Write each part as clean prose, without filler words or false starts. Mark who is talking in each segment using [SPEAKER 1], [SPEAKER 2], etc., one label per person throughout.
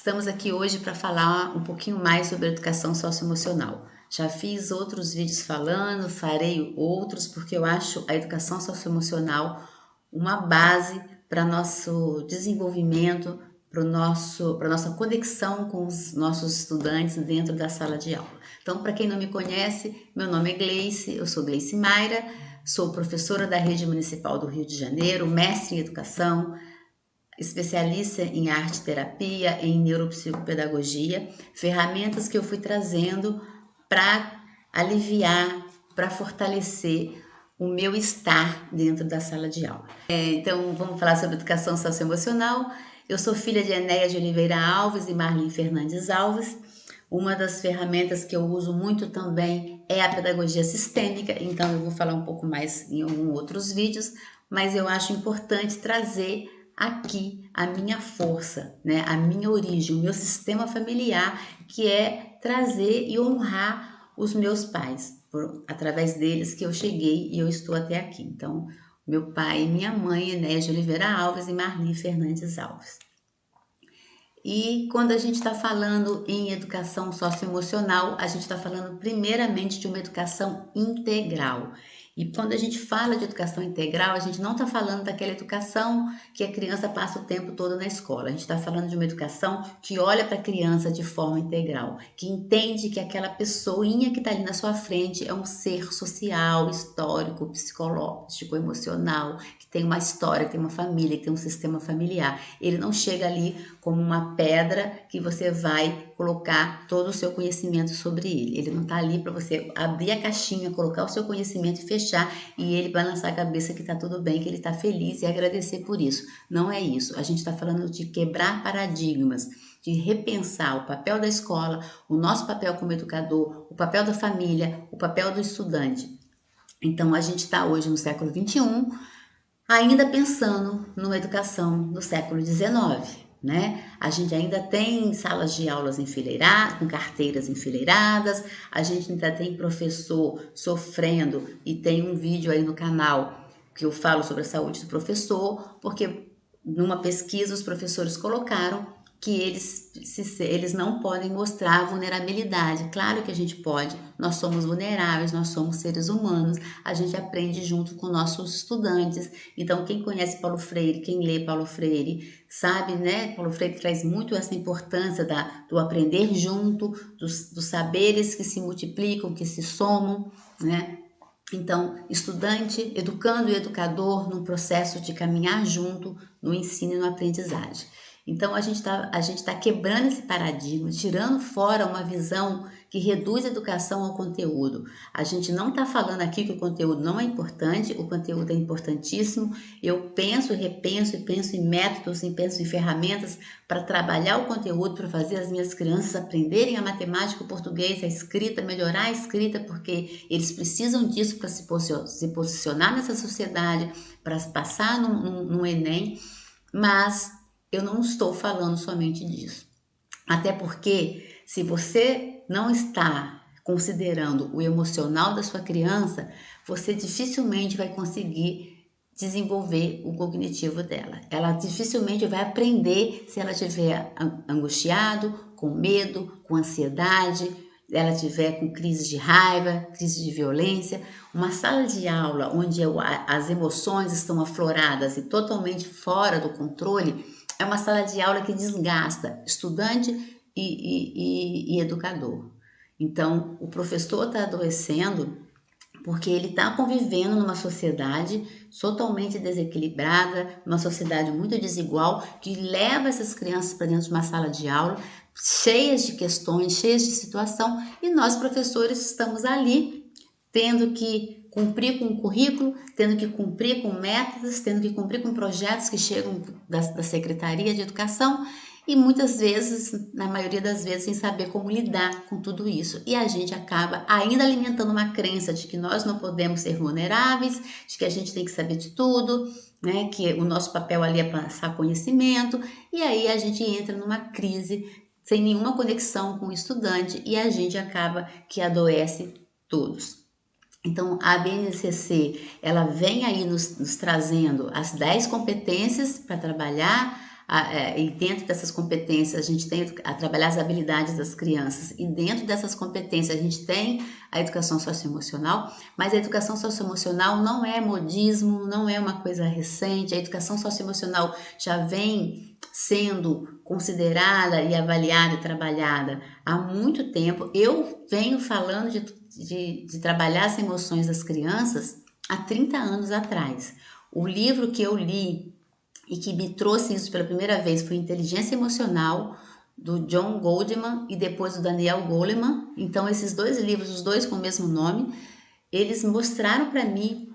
[SPEAKER 1] Estamos aqui hoje para falar um pouquinho mais sobre educação socioemocional. Já fiz outros vídeos falando, farei outros, porque eu acho a educação socioemocional uma base para nosso desenvolvimento, para nossa conexão com os nossos estudantes dentro da sala de aula. Então, para quem não me conhece, meu nome é Gleice, eu sou Gleice Mayra, sou professora da Rede Municipal do Rio de Janeiro, mestre em educação, especialista em arte-terapia, em neuropsicopedagogia, ferramentas que eu fui trazendo para aliviar, para fortalecer o meu estar dentro da sala de aula. Então, vamos falar sobre educação socioemocional. Eu sou filha de Enéia de Oliveira Alves e Marli Fernandes Alves. Uma das ferramentas que eu uso muito também é a pedagogia sistêmica, então eu vou falar um pouco mais em alguns outros vídeos, mas eu acho importante trazer aqui a minha força, né? A minha origem, o meu sistema familiar, que é trazer e honrar os meus pais, através deles que eu cheguei e eu estou até aqui. Então, meu pai e minha mãe, Enéia de Oliveira Alves e Marli Fernandes Alves. E quando a gente está falando em educação socioemocional, a gente está falando primeiramente de uma educação integral. E quando a gente fala de educação integral, a gente não está falando daquela educação que a criança passa o tempo todo na escola. A gente está falando de uma educação que olha para a criança de forma integral, que entende que aquela pessoinha que está ali na sua frente é um ser social, histórico, psicológico, emocional, que tem uma história, que tem uma família, que tem um sistema familiar. Ele não chega ali como uma pedra que você vai colocar todo o seu conhecimento sobre ele. Ele não está ali para você abrir a caixinha, colocar o seu conhecimento e fechar e ele balançar a cabeça que está tudo bem, que ele está feliz e agradecer por isso. Não é isso. A gente está falando de quebrar paradigmas, de repensar o papel da escola, o nosso papel como educador, o papel da família, o papel do estudante. Então, a gente está hoje no século XXI, ainda pensando numa educação do século XIX. Né? A gente ainda tem salas de aulas enfileiradas, com carteiras enfileiradas, a gente ainda tem professor sofrendo, e tem um vídeo aí no canal que eu falo sobre a saúde do professor, porque numa pesquisa os professores colocaram que eles não podem mostrar vulnerabilidade. Claro que a gente pode, nós somos vulneráveis, nós somos seres humanos, a gente aprende junto com nossos estudantes. Então, quem conhece Paulo Freire, quem lê Paulo Freire, sabe, né? Paulo Freire traz muito essa importância do aprender junto, dos saberes que se multiplicam, que se somam, né? Então, estudante, educando e educador num processo de caminhar junto no ensino e na aprendizagem. Então, a gente tá quebrando esse paradigma, tirando fora uma visão que reduz a educação ao conteúdo. A gente não está falando aqui que o conteúdo não é importante, o conteúdo é importantíssimo. Eu penso, repenso e penso em métodos e penso em ferramentas para trabalhar o conteúdo, para fazer as minhas crianças aprenderem a matemática, o português, a escrita, melhorar a escrita, porque eles precisam disso para se posicionar nessa sociedade, para passar no Enem, mas eu não estou falando somente disso. Até porque, se você não está considerando o emocional da sua criança, você dificilmente vai conseguir desenvolver o cognitivo dela. Ela dificilmente vai aprender se ela estiver angustiado, com medo, com ansiedade, ela estiver com crise de raiva, crise de violência. Uma sala de aula onde as emoções estão afloradas e totalmente fora do controle é uma sala de aula que desgasta estudante e educador. Então, o professor está adoecendo porque ele está convivendo numa sociedade totalmente desequilibrada, uma sociedade muito desigual, que leva essas crianças para dentro de uma sala de aula cheias de questões, cheias de situação, e nós, professores, estamos ali tendo que cumprir com o currículo, tendo que cumprir com métodos, tendo que cumprir com projetos que chegam da Secretaria de Educação, e muitas vezes, na maioria das vezes, sem saber como lidar com tudo isso. E a gente acaba ainda alimentando uma crença de que nós não podemos ser vulneráveis, de que a gente tem que saber de tudo, né? Que o nosso papel ali é passar conhecimento, e aí a gente entra numa crise sem nenhuma conexão com o estudante e a gente acaba que adoece todos. Então, a BNCC, ela vem aí nos trazendo as 10 competências para trabalhar e dentro dessas competências a gente tem a trabalhar as habilidades das crianças, e dentro dessas competências a gente tem a educação socioemocional, mas a educação socioemocional não é modismo, não é uma coisa recente, a educação socioemocional já vem sendo considerada e avaliada e trabalhada há muito tempo. Eu venho falando de trabalhar as emoções das crianças há 30 anos atrás. O livro que eu li e que me trouxe isso pela primeira vez foi Inteligência Emocional, do John Goldman e depois do Daniel Goleman. Então, esses dois livros, os dois com o mesmo nome, eles mostraram para mim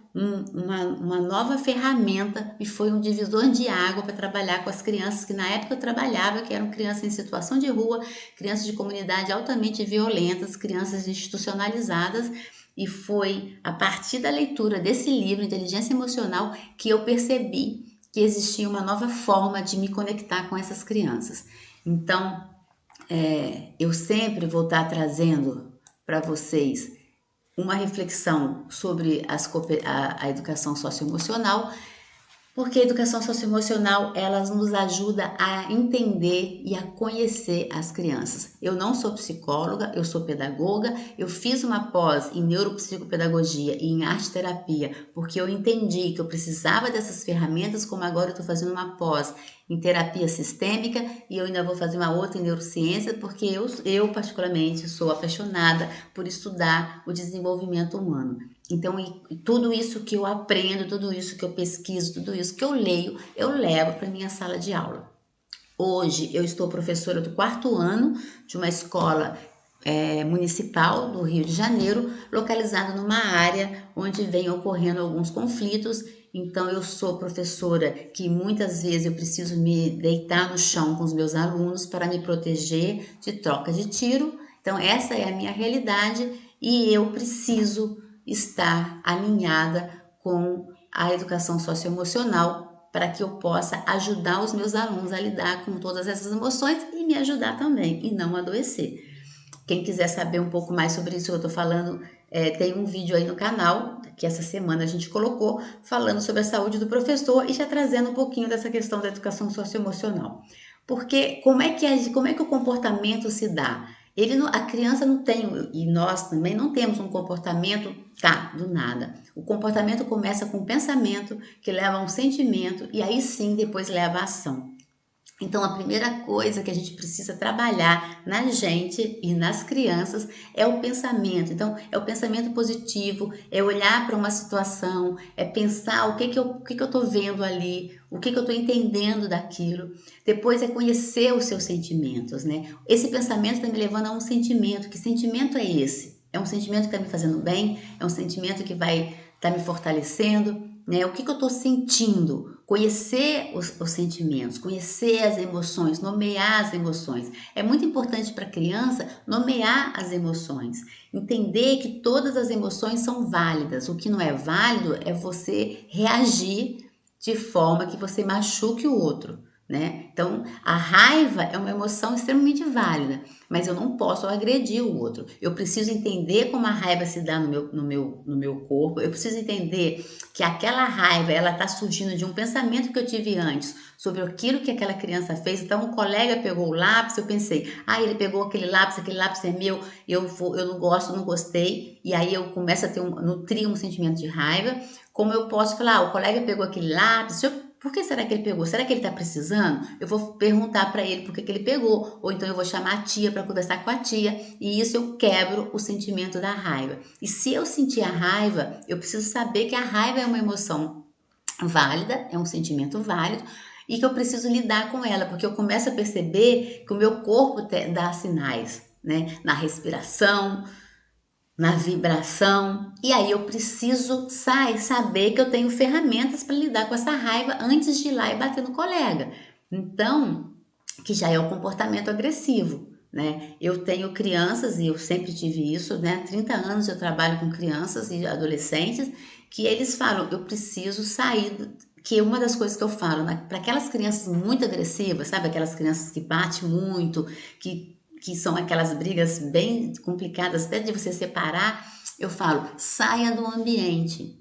[SPEAKER 1] uma nova ferramenta e foi um divisor de água para trabalhar com as crianças que na época eu trabalhava, que eram crianças em situação de rua, crianças de comunidade altamente violentas, crianças institucionalizadas. E foi a partir da leitura desse livro, Inteligência Emocional, que eu percebi que existia uma nova forma de me conectar com essas crianças. Então, eu sempre vou estar trazendo para vocês uma reflexão sobre a educação socioemocional, porque a educação socioemocional, ela nos ajuda a entender e a conhecer as crianças. Eu não sou psicóloga, eu sou pedagoga, eu fiz uma pós em neuropsicopedagogia e em arte-terapia, porque eu entendi que eu precisava dessas ferramentas, como agora eu estou fazendo uma pós em terapia sistêmica e eu ainda vou fazer uma outra em neurociência, porque eu particularmente sou apaixonada por estudar o desenvolvimento humano. Então, e tudo isso que eu aprendo, tudo isso que eu pesquiso, tudo isso que eu leio, eu levo para minha sala de aula. Hoje eu estou professora do 4º ano de uma escola municipal do Rio de Janeiro, localizada numa área onde vem ocorrendo alguns conflitos. Então, eu sou professora que muitas vezes eu preciso me deitar no chão com os meus alunos para me proteger de troca de tiro. Então, essa é a minha realidade e eu preciso estar alinhada com a educação socioemocional para que eu possa ajudar os meus alunos a lidar com todas essas emoções e me ajudar também e não adoecer. Quem quiser saber um pouco mais sobre isso que eu estou falando, tem um vídeo aí no canal, que essa semana a gente colocou, falando sobre a saúde do professor e já trazendo um pouquinho dessa questão da educação socioemocional. Porque como é que o comportamento se dá? A criança não tem, e nós também não temos um comportamento do nada. O comportamento começa com um pensamento, que leva a um sentimento, e aí sim depois leva a ação. Então, a primeira coisa que a gente precisa trabalhar na gente e nas crianças é o pensamento. Então, é o pensamento positivo, é olhar para uma situação, é pensar o que eu estou vendo ali, o que eu estou entendendo daquilo. Depois é conhecer os seus sentimentos, né? Esse pensamento está me levando a um sentimento. Que sentimento é esse? É um sentimento que está me fazendo bem? É um sentimento que vai estar me fortalecendo? Né? O que eu estou sentindo? Conhecer os sentimentos, conhecer as emoções, nomear as emoções. É muito importante para a criança nomear as emoções, entender que todas as emoções são válidas. O que não é válido é você reagir de forma que você machuque o outro. Né? Então, a raiva é uma emoção extremamente válida, mas eu não posso agredir o outro. Eu preciso entender como a raiva se dá no meu corpo. Eu preciso entender que aquela raiva ela está surgindo de um pensamento que eu tive antes sobre aquilo que aquela criança fez. Então, o colega pegou o lápis, eu pensei, ele pegou aquele lápis é meu, eu não gosto, não gostei, e aí eu começo a nutrir um sentimento de raiva. Como eu posso falar, o colega pegou aquele lápis, por que será que ele pegou? Será que ele está precisando? Eu vou perguntar para ele por que ele pegou. Ou então eu vou chamar a tia para conversar com a tia. E isso eu quebro o sentimento da raiva. E se eu sentir a raiva, eu preciso saber que a raiva é uma emoção válida, é um sentimento válido. E que eu preciso lidar com ela. Porque eu começo a perceber que o meu corpo dá sinais, né? Na respiração, na vibração, e aí eu preciso saber que eu tenho ferramentas para lidar com essa raiva antes de ir lá e bater no colega. Então, que já é o comportamento agressivo, né? Eu tenho crianças, e eu sempre tive isso, né? Há 30 anos eu trabalho com crianças e adolescentes, que eles falam, eu preciso sair, que uma das coisas que eu falo, né? Para aquelas crianças muito agressivas, sabe? Aquelas crianças que batem muito, que são aquelas brigas bem complicadas, até de você separar, eu falo, saia do ambiente,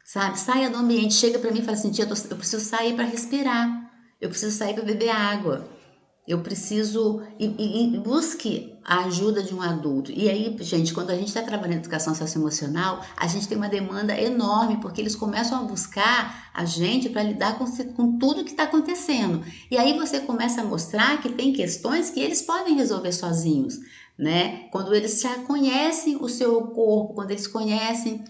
[SPEAKER 1] sabe? Saia do ambiente, chega para mim e fala assim, tia, eu preciso sair para respirar. eu preciso sair para beber água. Eu preciso e busque a ajuda de um adulto. E aí, gente, quando a gente está trabalhando em educação socioemocional, a gente tem uma demanda enorme, porque eles começam a buscar a gente para lidar com tudo que está acontecendo. E aí você começa a mostrar que tem questões que eles podem resolver sozinhos, né? Quando eles já conhecem o seu corpo, quando eles conhecem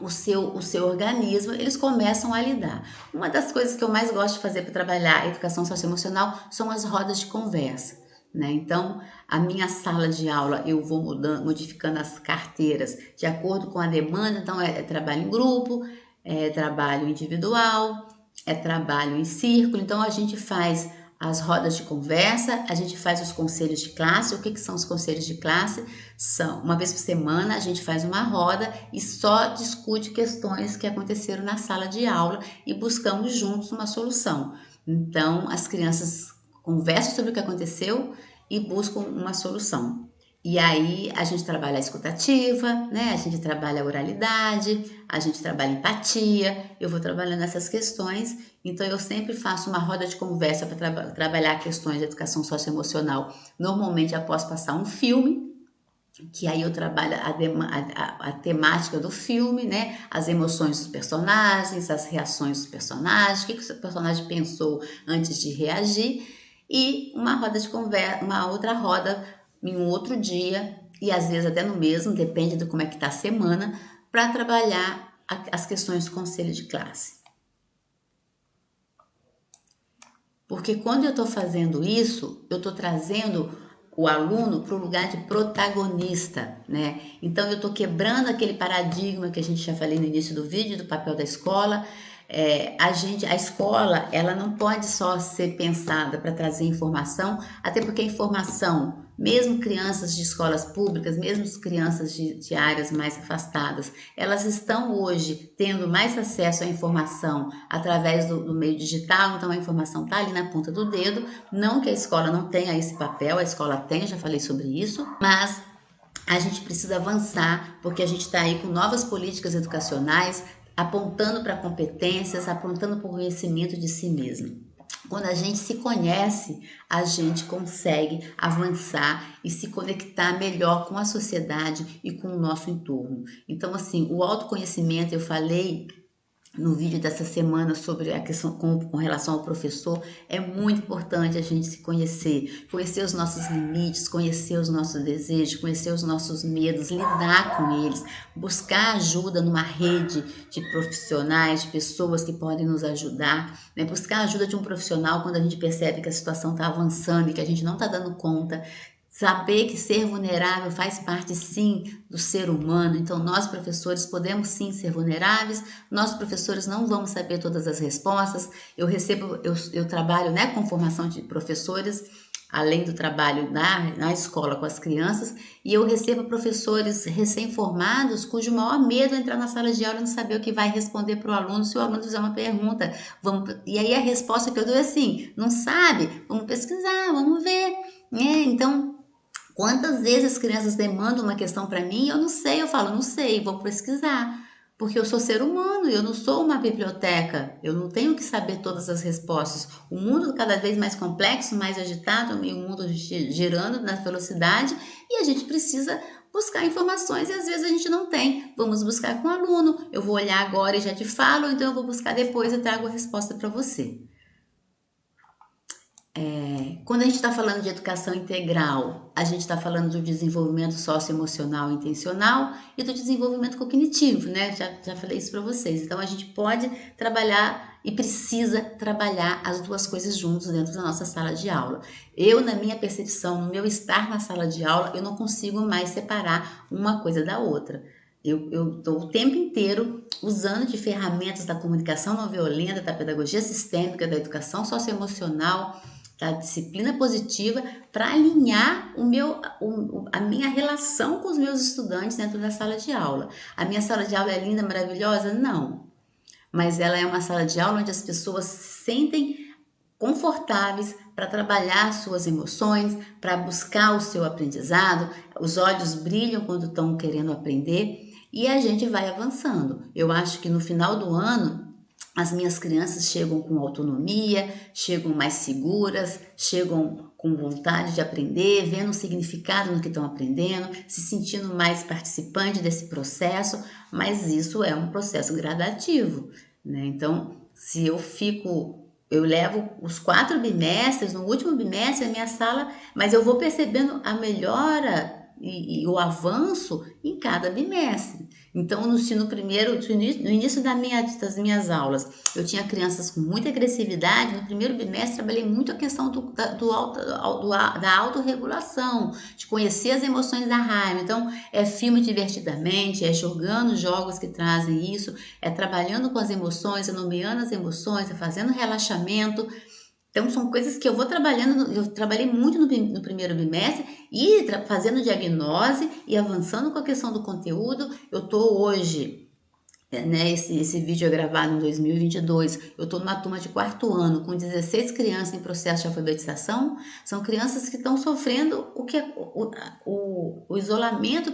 [SPEAKER 1] o seu organismo, eles começam a lidar. Uma das coisas que eu mais gosto de fazer para trabalhar a educação socioemocional são as rodas de conversa, né? Então, a minha sala de aula eu vou modificando as carteiras de acordo com a demanda. Então, é trabalho em grupo, é trabalho individual, é trabalho em círculo. Então, a gente faz as rodas de conversa, a gente faz os conselhos de classe. O que são os conselhos de classe? São, uma vez por semana, a gente faz uma roda e só discute questões que aconteceram na sala de aula e buscamos juntos uma solução. Então, as crianças conversam sobre o que aconteceu e buscam uma solução. E aí a gente trabalha a escutativa, né? A gente trabalha a oralidade, a gente trabalha a empatia. Eu vou trabalhando essas questões. Então eu sempre faço uma roda de conversa para trabalhar questões de educação socioemocional. Normalmente após passar um filme, que aí eu trabalho a temática do filme, né? As emoções dos personagens, as reações dos personagens, o que o personagem pensou antes de reagir, e uma roda de conversa, uma outra roda em um outro dia, e às vezes até no mesmo, depende de como é que está a semana, para trabalhar as questões do conselho de classe. Porque quando eu estou fazendo isso, eu estou trazendo o aluno para o lugar de protagonista, né? Então eu estou quebrando aquele paradigma que a gente já falei no início do vídeo, do papel da escola. A escola, ela não pode só ser pensada para trazer informação, até porque a informação, mesmo crianças de escolas públicas, mesmo crianças de áreas mais afastadas, elas estão hoje tendo mais acesso à informação através do meio digital. Então a informação está ali na ponta do dedo. Não que a escola não tenha esse papel, a escola tem, já falei sobre isso, mas a gente precisa avançar, porque a gente está aí com novas políticas educacionais, apontando para competências, apontando para o conhecimento de si mesmo. Quando a gente se conhece, a gente consegue avançar e se conectar melhor com a sociedade e com o nosso entorno. Então, assim, o autoconhecimento, eu falei no vídeo dessa semana sobre a questão com relação ao professor, é muito importante a gente se conhecer os nossos limites, conhecer os nossos desejos, conhecer os nossos medos, lidar com eles, buscar ajuda numa rede de profissionais, de pessoas que podem nos ajudar, né? Buscar a ajuda de um profissional quando a gente percebe que a situação está avançando e que a gente não está dando conta. Saber que ser vulnerável faz parte, sim, do ser humano. Então, nós, professores, podemos, sim, ser vulneráveis. Nós, professores, não vamos saber todas as respostas. Eu trabalho, né, com formação de professores, além do trabalho na escola com as crianças, e eu recebo professores recém-formados cujo maior medo é entrar na sala de aula e não saber o que vai responder para o aluno se o aluno fizer uma pergunta. E aí a resposta que eu dou é assim: não sabe? Vamos pesquisar, vamos ver. Então, quantas vezes as crianças demandam uma questão para mim, eu não sei, eu falo, não sei, vou pesquisar. Porque eu sou ser humano, eu não sou uma biblioteca, eu não tenho que saber todas as respostas. O mundo cada vez mais complexo, mais agitado, e o mundo girando na velocidade, e a gente precisa buscar informações e às vezes a gente não tem. Vamos buscar com o aluno, eu vou olhar agora e já te falo, então eu vou buscar depois e trago a resposta para você. Quando a gente está falando de educação integral, a gente está falando do desenvolvimento socioemocional e intencional e do desenvolvimento cognitivo, né? Já falei isso para vocês. Então, a gente pode trabalhar e precisa trabalhar as duas coisas juntos dentro da nossa sala de aula. Eu, na minha percepção, no meu estar na sala de aula, eu não consigo mais separar uma coisa da outra. Eu estou o tempo inteiro usando de ferramentas da comunicação não violenta, da pedagogia sistêmica, da educação socioemocional, da disciplina positiva, para alinhar a minha relação com os meus estudantes dentro da sala de aula. A minha sala de aula é linda, maravilhosa? Não. Mas ela é uma sala de aula onde as pessoas se sentem confortáveis para trabalhar suas emoções, para buscar o seu aprendizado, os olhos brilham quando estão querendo aprender e a gente vai avançando. Eu acho que no final do ano as minhas crianças chegam com autonomia, chegam mais seguras, chegam com vontade de aprender, vendo o significado no que estão aprendendo, se sentindo mais participante desse processo, mas isso é um processo gradativo, né? Então, se eu levo os 4 bimestres, no último bimestre a minha sala, mas eu vou percebendo a melhora e o avanço em cada bimestre. Então, no início das minhas aulas, eu tinha crianças com muita agressividade. No primeiro bimestre, trabalhei muito a questão da autorregulação, de conhecer as emoções da raiva. Então, é filme divertidamente, é jogando jogos que trazem isso, é trabalhando com as emoções, é nomeando as emoções, é fazendo relaxamento. Então, são coisas que eu vou trabalhando, eu trabalhei muito no primeiro bimestre e fazendo diagnose e avançando com a questão do conteúdo. Eu estou hoje, né, esse vídeo é gravado em 2022, eu estou numa turma de 4º ano com 16 crianças em processo de alfabetização. São crianças que estão sofrendo o isolamento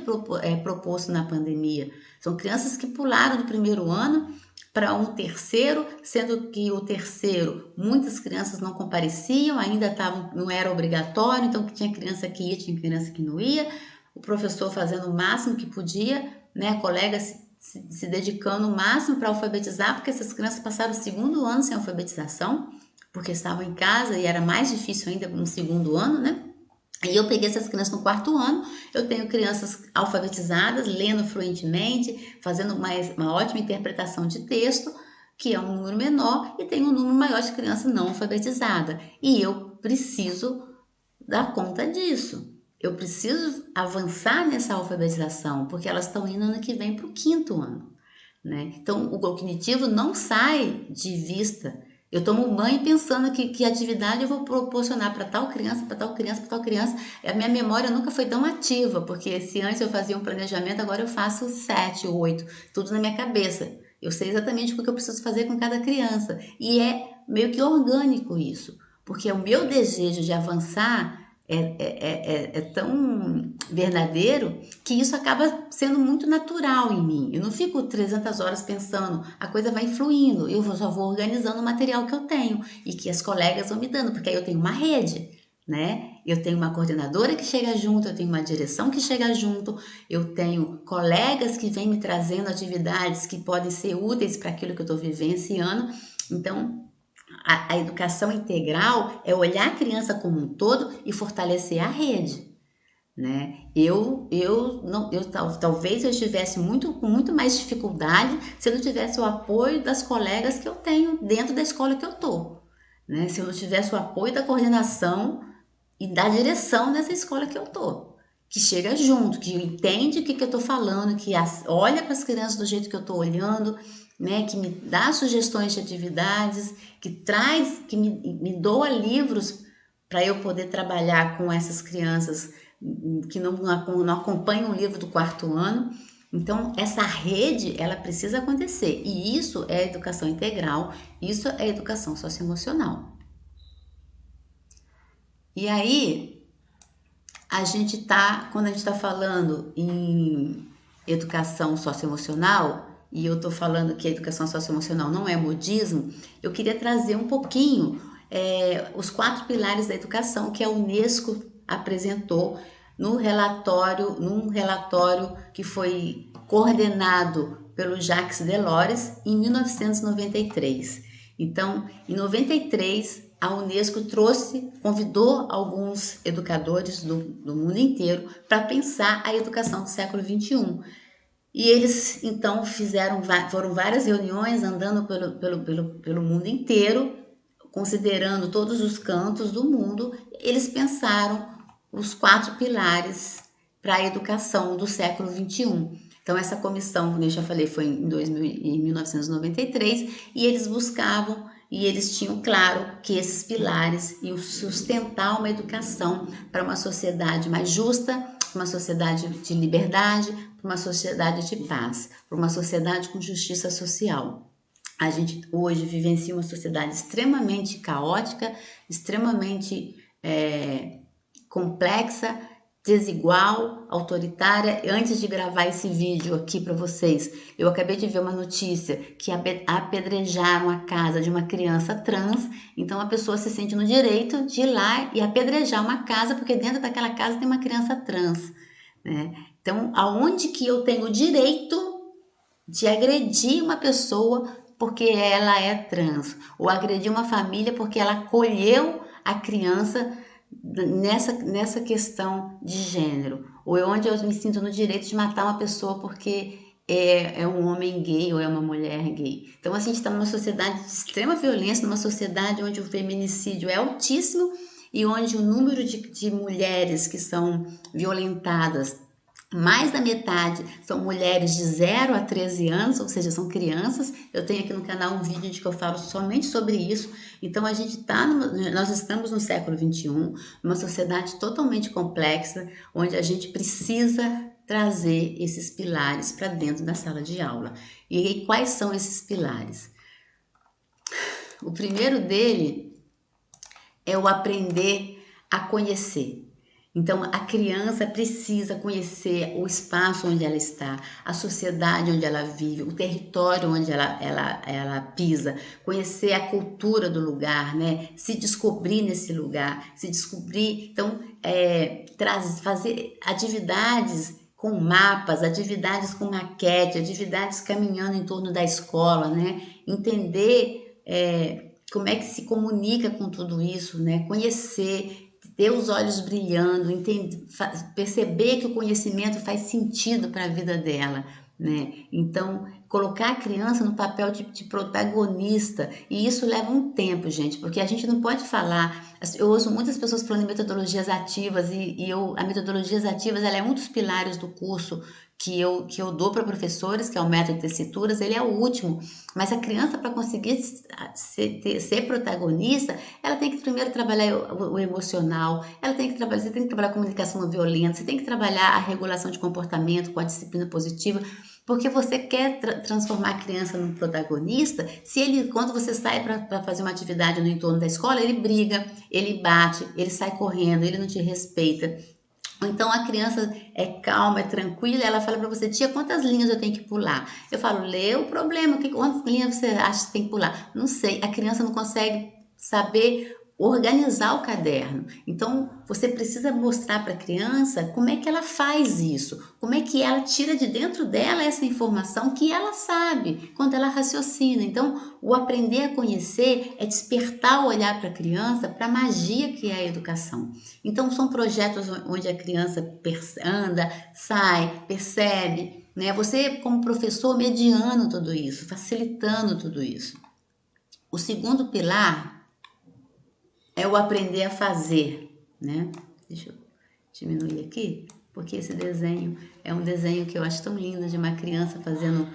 [SPEAKER 1] proposto na pandemia. São crianças que pularam do primeiro ano para um terceiro, sendo que o terceiro, muitas crianças não compareciam, ainda não era obrigatório, então tinha criança que ia, tinha criança que não ia, o professor fazendo o máximo que podia, né, colegas se dedicando o máximo para alfabetizar, porque essas crianças passaram o 2º ano sem alfabetização, porque estavam em casa e era mais difícil ainda no 2º ano, né? E eu peguei essas crianças no 4º ano, eu tenho crianças alfabetizadas, lendo fluentemente, fazendo uma ótima interpretação de texto, que é um número menor, e tem um número maior de crianças não alfabetizadas. E eu preciso dar conta disso. Eu preciso avançar nessa alfabetização, porque elas estão indo ano que vem para o 5º ano, né? Então, o cognitivo não sai de vista. Eu tomo banho pensando que atividade eu vou proporcionar para tal criança, para tal criança, para tal criança. A minha memória nunca foi tão ativa, porque se antes eu fazia um planejamento, agora eu faço 7, 8, tudo na minha cabeça. Eu sei exatamente o que eu preciso fazer com cada criança. E é meio que orgânico isso, porque o meu desejo de avançar é tão verdadeiro que isso acaba sendo muito natural em mim. Eu não fico 300 horas pensando, a coisa vai fluindo, eu só vou organizando o material que eu tenho e que as colegas vão me dando, porque aí eu tenho uma rede, né? Eu tenho uma coordenadora que chega junto, eu tenho uma direção que chega junto, eu tenho colegas que vêm me trazendo atividades que podem ser úteis para aquilo que eu estou vivenciando. Então, a educação integral é olhar a criança como um todo e fortalecer a rede, né? Talvez eu estivesse com muito mais dificuldade se eu não tivesse o apoio das colegas que eu tenho dentro da escola que eu tô, né? Se eu não tivesse o apoio da coordenação e da direção dessa escola que eu tô, que chega junto, que entende o que eu tô falando, que olha para as crianças do jeito que eu tô olhando, né, que me dá sugestões de atividades, que me doa livros para eu poder trabalhar com essas crianças que não acompanham o livro do 4º ano. Então, essa rede, ela precisa acontecer. E isso é educação integral, isso é educação socioemocional. E aí, quando a gente está falando em educação socioemocional, e eu estou falando que a educação socioemocional não é modismo, eu queria trazer um pouquinho os 4 pilares da educação que a Unesco apresentou num relatório que foi coordenado pelo Jacques Delors em 1993. Então, em 93, a Unesco convidou alguns educadores do mundo inteiro para pensar a educação do século XXI. E eles, então, foram várias reuniões andando pelo mundo inteiro, considerando todos os cantos do mundo. Eles pensaram os 4 pilares para a educação do século XXI. Então, essa comissão, como eu já falei, foi em 1993, e eles buscavam e eles tinham claro que esses pilares iam sustentar uma educação para uma sociedade mais justa, uma sociedade de liberdade, uma sociedade de paz, para uma sociedade com justiça social. A gente hoje vivencia uma sociedade extremamente caótica, extremamente complexa, desigual, autoritária. Antes de gravar esse vídeo aqui para vocês, eu acabei de ver uma notícia que apedrejaram a casa de uma criança trans. Então a pessoa se sente no direito de ir lá e apedrejar uma casa porque dentro daquela casa tem uma criança trans, né? Então, aonde que eu tenho o direito de agredir uma pessoa porque ela é trans, ou agredir uma família porque ela acolheu a criança nessa questão de gênero, ou é onde eu me sinto no direito de matar uma pessoa porque é um homem gay ou é uma mulher gay. Então a gente está numa sociedade de extrema violência, numa sociedade onde o feminicídio é altíssimo e onde o número de mulheres que são violentadas, mais da metade são mulheres de 0 a 13 anos, ou seja, são crianças. Eu tenho aqui no canal um vídeo de que eu falo somente sobre isso. Então nós estamos no século XXI, numa sociedade totalmente complexa, onde a gente precisa trazer esses pilares para dentro da sala de aula. E aí, quais são esses pilares? O primeiro dele é o aprender a conhecer. Então, a criança precisa conhecer o espaço onde ela está, a sociedade onde ela vive, o território onde ela pisa, conhecer a cultura do lugar, né? Se descobrir nesse lugar, se descobrir. Então, fazer atividades com mapas, atividades com maquete, atividades caminhando em torno da escola, né? Entender como é que se comunica com tudo isso, né? Conhecer, ter os olhos brilhando, perceber que o conhecimento faz sentido para a vida dela, né? Então, colocar a criança no papel de protagonista, e isso leva um tempo, gente, porque a gente não pode falar. Eu ouço muitas pessoas falando em metodologias ativas, a metodologias ativas ela é um dos pilares do curso que eu dou para professores, que é o método de tessituras. Ele é o último, mas a criança, para conseguir ser protagonista, ela tem que primeiro trabalhar o emocional, você tem que trabalhar a comunicação não violenta, você tem que trabalhar a regulação de comportamento com a disciplina positiva, porque você quer transformar a criança num protagonista. Quando você sai para fazer uma atividade no entorno da escola, ele briga, ele bate, ele sai correndo, ele não te respeita. Então a criança é calma, é tranquila, ela fala para você: tia, quantas linhas eu tenho que pular? Eu falo: lê o problema, quantas linhas você acha que tem que pular? Não sei, a criança não consegue saber organizar o caderno. Então você precisa mostrar para a criança como é que ela faz isso, como é que ela tira de dentro dela essa informação que ela sabe quando ela raciocina. Então o aprender a conhecer é despertar o olhar para a criança, para a magia que é a educação. Então são projetos onde a criança anda, sai, percebe, né? Você como professor mediando tudo isso, facilitando tudo isso. O segundo pilar é o aprender a fazer, né? Deixa eu diminuir aqui, porque esse desenho é um desenho que eu acho tão lindo, de uma criança fazendo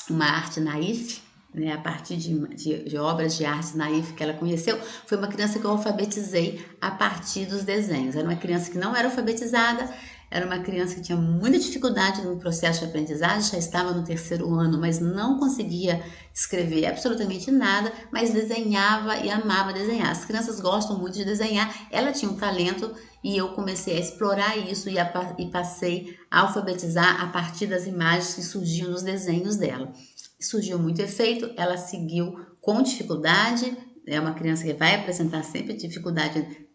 [SPEAKER 1] uma arte naif, né? A partir de obras de arte naif que ela conheceu. Foi uma criança que eu alfabetizei a partir dos desenhos. Era uma criança que não era alfabetizada, era uma criança que tinha muita dificuldade no processo de aprendizagem, já estava no 3º ano, mas não conseguia escrever absolutamente nada, mas desenhava e amava desenhar. As crianças gostam muito de desenhar, ela tinha um talento e eu comecei a explorar isso e passei a alfabetizar a partir das imagens que surgiam nos desenhos dela. Surgiu muito efeito, ela seguiu com dificuldade. É uma criança que vai apresentar sempre dificuldade,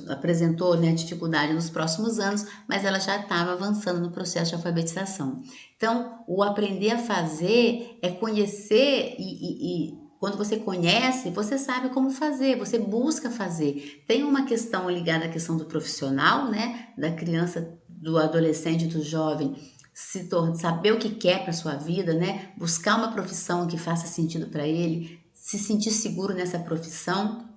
[SPEAKER 1] apresentou, né, dificuldade nos próximos anos, mas ela já estava avançando no processo de alfabetização. Então, o aprender a fazer é conhecer e quando você conhece, você sabe como fazer, você busca fazer. Tem uma questão ligada à questão do profissional, né, da criança, do adolescente, do jovem, saber o que quer para sua vida, né, buscar uma profissão que faça sentido para ele, se sentir seguro nessa profissão,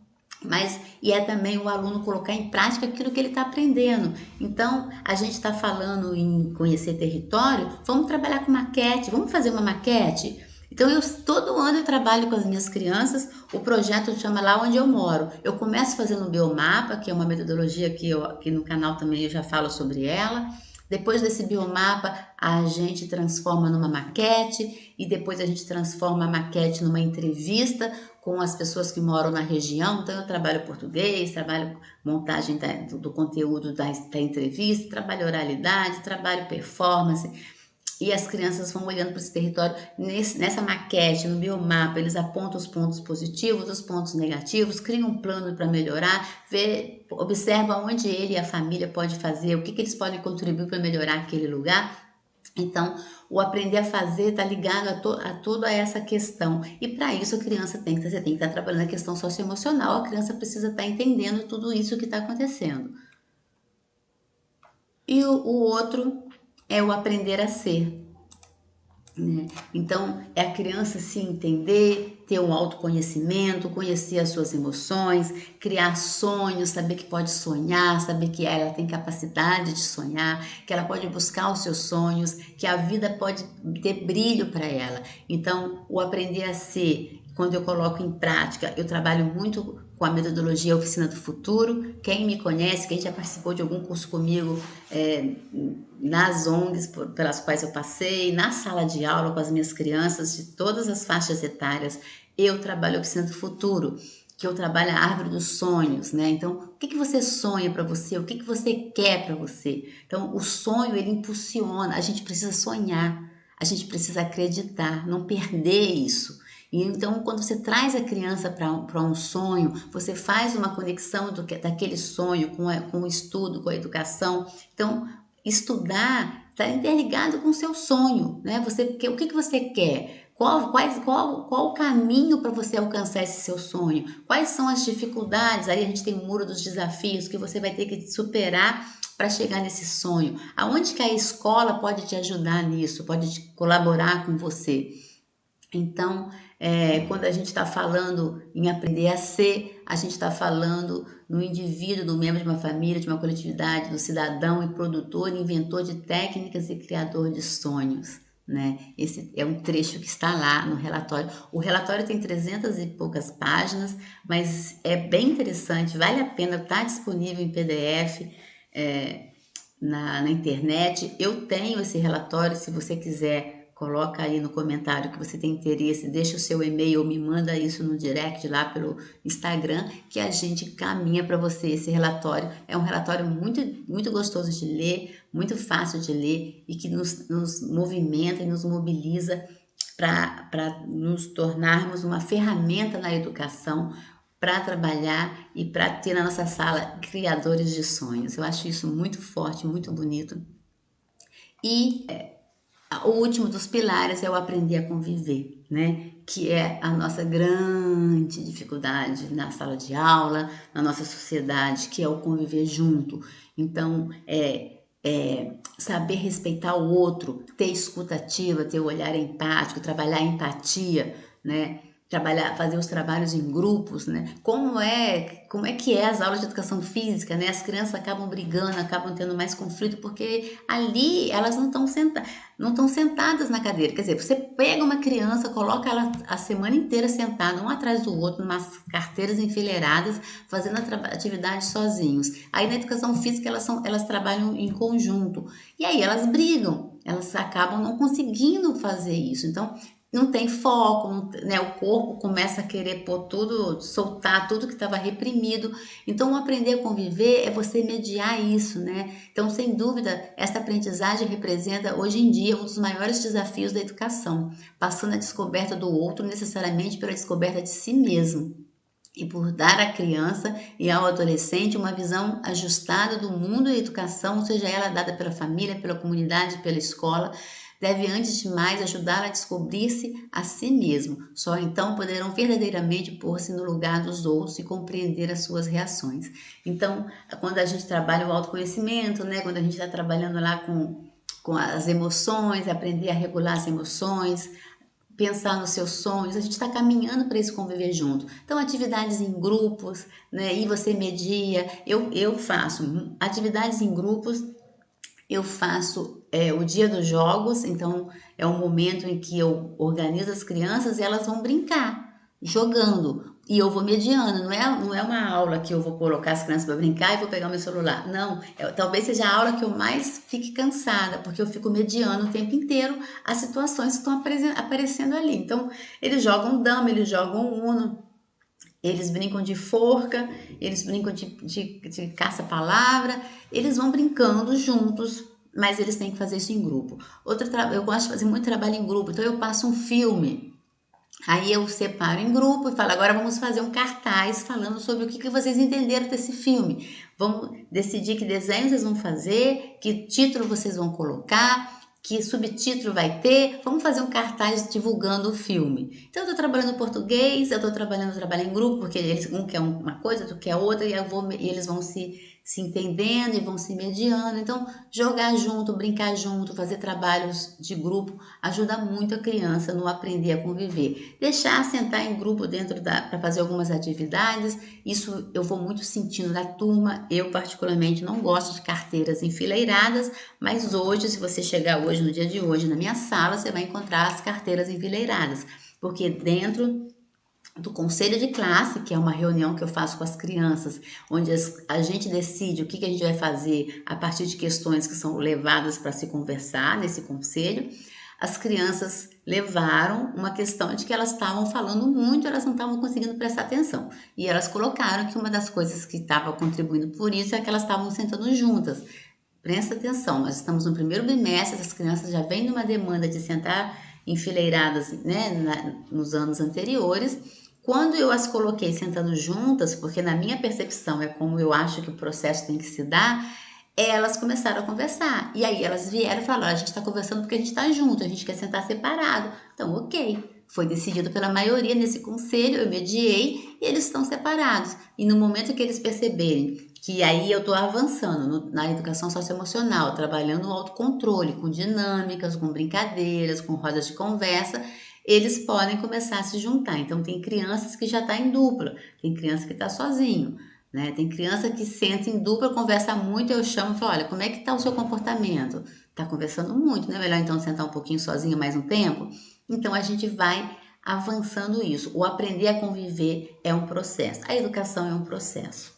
[SPEAKER 1] e é também o aluno colocar em prática aquilo que ele está aprendendo. Então, a gente está falando em conhecer território, vamos trabalhar com maquete, vamos fazer uma maquete? Então, todo ano eu trabalho com as minhas crianças, o projeto chama Lá Onde Eu Moro. Eu começo fazendo um biomapa, que é uma metodologia que aqui no canal também eu já falo sobre ela. Depois desse biomapa, a gente transforma numa maquete e depois a gente transforma a maquete numa entrevista com as pessoas que moram na região. Então eu trabalho português, trabalho montagem do conteúdo da entrevista, trabalho oralidade, trabalho performance. E as crianças vão olhando para esse território, nessa maquete, no biomapa, eles apontam os pontos positivos, os pontos negativos, criam um plano para melhorar, observam onde ele e a família podem fazer, o que eles podem contribuir para melhorar aquele lugar. Então, o aprender a fazer está ligado a toda essa questão. E para isso você tem que estar trabalhando a questão socioemocional, a criança precisa estar entendendo tudo isso que está acontecendo. E o outro é o aprender a ser, né? Então, é a criança se entender, ter um autoconhecimento, conhecer as suas emoções, criar sonhos, saber que pode sonhar, saber que ela tem capacidade de sonhar, que ela pode buscar os seus sonhos, que a vida pode ter brilho para ela. Então, o aprender a ser, quando eu coloco em prática, eu trabalho muito com a metodologia Oficina do Futuro. Quem me conhece, quem já participou de algum curso comigo, nas ONGs pelas quais eu passei, na sala de aula com as minhas crianças de todas as faixas etárias, eu trabalho a Oficina do Futuro, que eu trabalho a árvore dos sonhos, né? Então, o que você sonha para você? O que você quer para você? Então, o sonho, ele impulsiona. A gente precisa sonhar, a gente precisa acreditar, não perder isso. E então, quando você traz a criança para um sonho, você faz uma conexão daquele sonho com o estudo, com a educação. Então, estudar está interligado com o seu sonho, né? O que você quer? Qual o caminho para você alcançar esse seu sonho? Quais são as dificuldades? Aí a gente tem o muro dos desafios que você vai ter que superar para chegar nesse sonho. Aonde que a escola pode te ajudar nisso? Pode colaborar com você? Então, quando a gente está falando em aprender a ser, a gente está falando no indivíduo, do membro de uma família, de uma coletividade, do cidadão e produtor, inventor de técnicas e criador de sonhos, né? Esse é um trecho que está lá no relatório. O relatório tem 300 e poucas páginas, mas é bem interessante, vale a pena, está disponível em PDF, na internet. Eu tenho esse relatório, se você quiser, coloca aí no comentário que você tem interesse, deixa o seu e-mail ou me manda isso no direct lá pelo Instagram, que a gente caminha para você esse relatório. É um relatório muito, muito gostoso de ler, muito fácil de ler e que nos movimenta e nos mobiliza para nos tornarmos uma ferramenta na educação, para trabalhar e para ter na nossa sala criadores de sonhos. Eu acho isso muito forte, muito bonito. E o último dos pilares é o aprender a conviver, né? Que é a nossa grande dificuldade na sala de aula, na nossa sociedade, que é o conviver junto. Então, saber respeitar o outro, ter escuta ativa, ter o olhar empático, trabalhar a empatia, né? Fazer os trabalhos em grupos, né? Como é que é as aulas de educação física, né? As crianças acabam brigando, acabam tendo mais conflito, porque ali elas não estão sentadas na cadeira. Quer dizer, você pega uma criança, coloca ela a semana inteira sentada, um atrás do outro, umas carteiras enfileiradas, fazendo atividades sozinhos. Aí na educação física elas trabalham em conjunto. E aí elas brigam, elas acabam não conseguindo fazer isso. Então, não tem foco, né? O corpo começa a querer soltar tudo que estava reprimido. Então, o aprender a conviver é você mediar isso, né? Então, sem dúvida, essa aprendizagem representa, hoje em dia, um dos maiores desafios da educação, passando a descoberta do outro necessariamente pela descoberta de si mesmo. E por dar à criança e ao adolescente uma visão ajustada do mundo e da educação, seja ela dada pela família, pela comunidade, pela escola, deve antes de mais ajudá-la a descobrir-se a si mesmo. Só então poderão verdadeiramente pôr-se no lugar dos outros e compreender as suas reações. Então, quando a gente trabalha o autoconhecimento, né, quando a gente está trabalhando lá com as emoções, aprender a regular as emoções, pensar nos seus sonhos, a gente está caminhando para esse conviver junto. Então, atividades em grupos, né, e você media, eu faço atividades em grupos. Eu faço o dia dos jogos, então é um momento em que eu organizo as crianças e elas vão brincar, jogando. E eu vou mediando, não é uma aula que eu vou colocar as crianças para brincar e vou pegar o meu celular. Não, talvez seja a aula que eu mais fique cansada, porque eu fico mediando o tempo inteiro as situações que estão aparecendo ali. Então, eles jogam dama, eles jogam uno, eles brincam de forca, eles brincam de caça-palavra, eles vão brincando juntos, mas eles têm que fazer isso em grupo. Eu gosto de fazer muito trabalho em grupo, então eu passo um filme. Aí eu separo em grupo e falo, agora vamos fazer um cartaz falando sobre o que vocês entenderam desse filme. Vamos decidir que desenho vocês vão fazer, que título vocês vão colocar, que subtítulo vai ter. Vamos fazer um cartaz divulgando o filme. Então eu estou trabalhando português, eu estou trabalhando em grupo, porque eles, um quer uma coisa, outro quer outra, e eles vão se entendendo e vão se mediando. Então, jogar junto, brincar junto, fazer trabalhos de grupo ajuda muito a criança no aprender a conviver. Deixar sentar em grupo para fazer algumas atividades, isso eu vou muito sentindo da turma. Eu, particularmente, não gosto de carteiras enfileiradas, mas hoje, se você chegar hoje, no dia de hoje, na minha sala, você vai encontrar as carteiras enfileiradas, porque dentro do conselho de classe, que é uma reunião que eu faço com as crianças, onde a gente decide o que a gente vai fazer a partir de questões que são levadas para se conversar nesse conselho. As crianças levaram uma questão de que elas estavam falando muito, elas não estavam conseguindo prestar atenção. E elas colocaram que uma das coisas que estava contribuindo por isso é que elas estavam sentando juntas. Presta atenção, nós estamos no primeiro bimestre, as crianças já vêm numa demanda de sentar enfileiradas, né, nos anos anteriores. Quando eu as coloquei sentando juntas, porque na minha percepção é como eu acho que o processo tem que se dar, elas começaram a conversar. E aí elas vieram e falaram, a gente está conversando porque a gente está junto, a gente quer sentar separado. Então, ok. Foi decidido pela maioria nesse conselho, eu mediei e eles estão separados. E no momento que eles perceberem que aí eu estou avançando na educação socioemocional, trabalhando no autocontrole, com dinâmicas, com brincadeiras, com rodas de conversa, eles podem começar a se juntar. Então, tem crianças que já estão em dupla, tem criança que está sozinho, né? Tem criança que senta em dupla, conversa muito, eu chamo e falo, olha, como é que está o seu comportamento? Está conversando muito, né? Melhor então sentar um pouquinho sozinho mais um tempo? Então, a gente vai avançando isso. O aprender a conviver é um processo. A educação é um processo.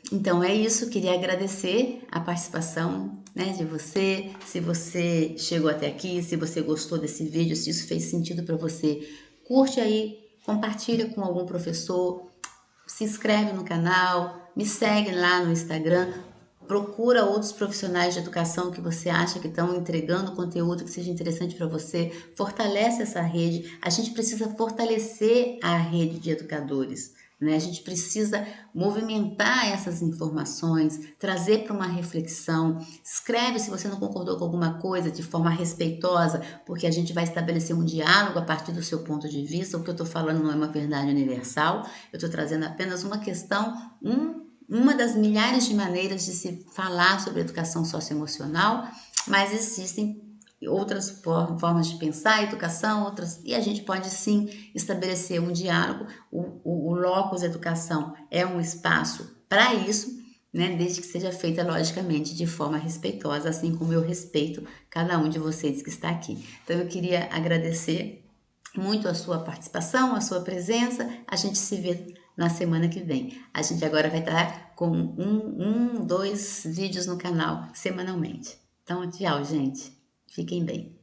[SPEAKER 1] Então, é isso. Queria agradecer a participação, né, de você. Se você chegou até aqui, se você gostou desse vídeo, se isso fez sentido para você, curte aí, compartilha com algum professor, se inscreve no canal, me segue lá no Instagram, procura outros profissionais de educação que você acha que estão entregando conteúdo que seja interessante para você, fortalece essa rede. A gente precisa fortalecer a rede de educadores, né? A gente precisa movimentar essas informações, trazer para uma reflexão. Escreve se você não concordou com alguma coisa de forma respeitosa, porque a gente vai estabelecer um diálogo a partir do seu ponto de vista. O que eu estou falando não é uma verdade universal, eu estou trazendo apenas uma questão, uma das milhares de maneiras de se falar sobre educação socioemocional, mas existem outras formas de pensar a educação, outras, e a gente pode sim estabelecer um diálogo. O Locus Educação é um espaço para isso, né, desde que seja feita logicamente de forma respeitosa, assim como eu respeito cada um de vocês que está aqui. Então eu queria agradecer muito a sua participação, a sua presença. A gente se vê na semana que vem. A gente agora vai estar com dois vídeos no canal semanalmente. Então, tchau, gente. Fiquem bem.